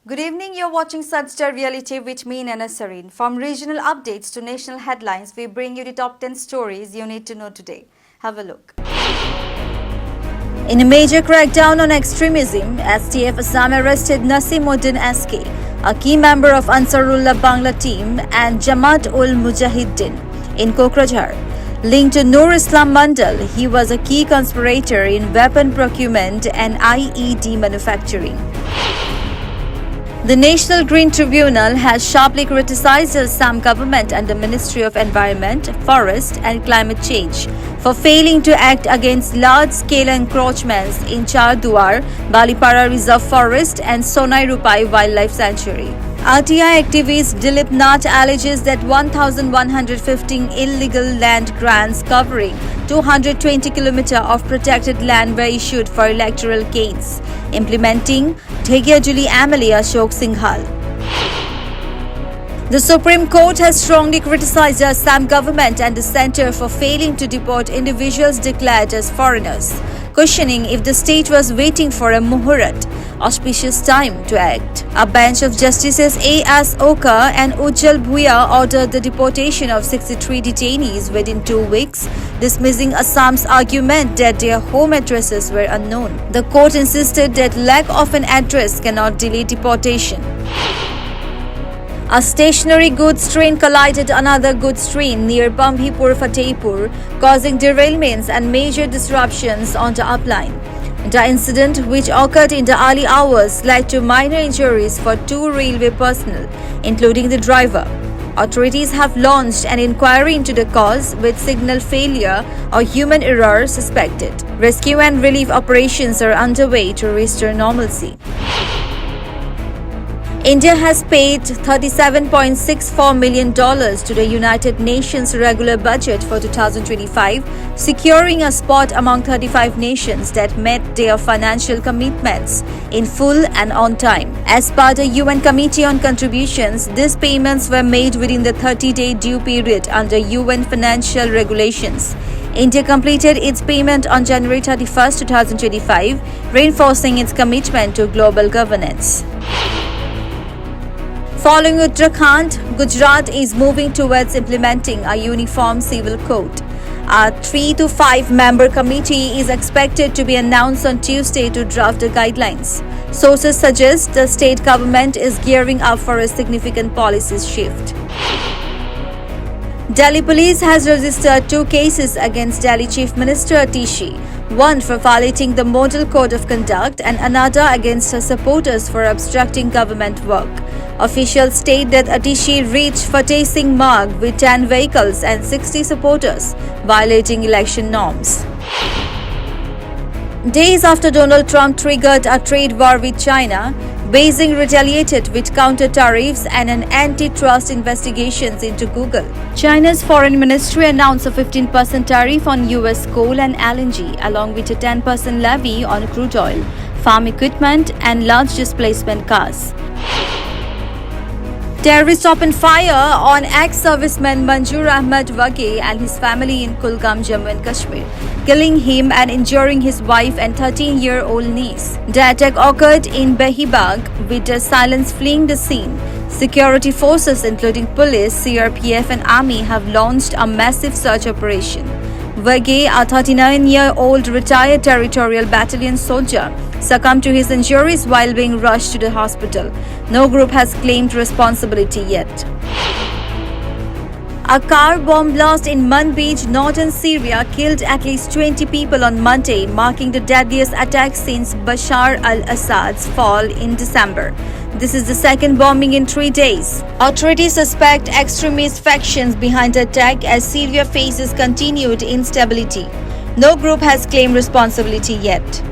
Good evening, you're watching Sunstar Reality with me, Nana Sareen. From regional updates to national headlines, we bring you the top 10 stories you need to know today. Have a look. In a major crackdown on extremism, STF Assam arrested Nasimuddin SK, a key member of Ansarullah Bangla team, and Jamaat ul Mujahideen in Kokrajhar. Linked to Nur Islam Mandal, he was a key conspirator in weapon procurement and IED manufacturing. The National Green Tribunal has sharply criticized the Assam government and the Ministry of Environment, Forest and Climate Change for failing to act against large-scale encroachments in Charduar, Balipara Reserve Forest and Sonai Rupai Wildlife Sanctuary. RTI activist Dilip Nath alleges that 1,115 illegal land grants covering 220 km of protected land were issued for electoral gains, implementing Dhegiajuli MLA Ashok Singhal. The Supreme Court has strongly criticized the Assam government and the centre for failing to deport individuals declared as foreigners, questioning if the state was waiting for a muhurat, auspicious time to act. A bench of Justices A.S. Oka and Ujjal Bhuya ordered the deportation of 63 detainees within 2 weeks, dismissing Assam's argument that their home addresses were unknown. The court insisted that lack of an address cannot delay deportation. A stationary goods train collided another goods train near Bambhipur Fatehpur, causing derailments and major disruptions on the upline. The incident, which occurred in the early hours, led to minor injuries for 2 railway personnel, including the driver. Authorities have launched an inquiry into the cause, with signal failure or human error suspected. Rescue and relief operations are underway to restore normalcy. India has paid $37.64 million to the United Nations regular budget for 2025, securing a spot among 35 nations that met their financial commitments in full and on time. As per the UN Committee on Contributions, these payments were made within the 30-day due period under UN financial regulations. India completed its payment on January 31, 2025, reinforcing its commitment to global governance. Following Uttarakhand, Gujarat is moving towards implementing a uniform civil code. A 3 to 5 member committee is expected to be announced on Tuesday to draft the guidelines. Sources suggest the state government is gearing up for a significant policy shift. Delhi police has registered 2 cases against Delhi Chief Minister Atishi, one for violating the Model Code of Conduct and another against her supporters for obstructing government work. Officials state that Atishi reached Fateh Singh Marg with 10 vehicles and 60 supporters, violating election norms. Days after Donald Trump triggered a trade war with China, Beijing retaliated with counter-tariffs and an antitrust investigations into Google. China's foreign ministry announced a 15% tariff on US coal and LNG, along with a 10% levy on crude oil, farm equipment, and large displacement cars. Terrorists opened fire on ex-serviceman Manzoor Ahmed Wage and his family in Kulgam, Jammu and Kashmir, killing him and injuring his wife and 13-year-old niece. The attack occurred in Behibag, with the assailants fleeing the scene. Security forces, including police, CRPF and army, have launched a massive search operation. Wage, a 39-year-old retired territorial battalion soldier, succumbed to his injuries while being rushed to the hospital. No group has claimed responsibility yet. A car bomb blast in Manbij, northern Syria, killed at least 20 people on Monday, marking the deadliest attack since Bashar al-Assad's fall in December. This is the second bombing in 3 days. Authorities suspect extremist factions behind the attack as Syria faces continued instability. No group has claimed responsibility yet.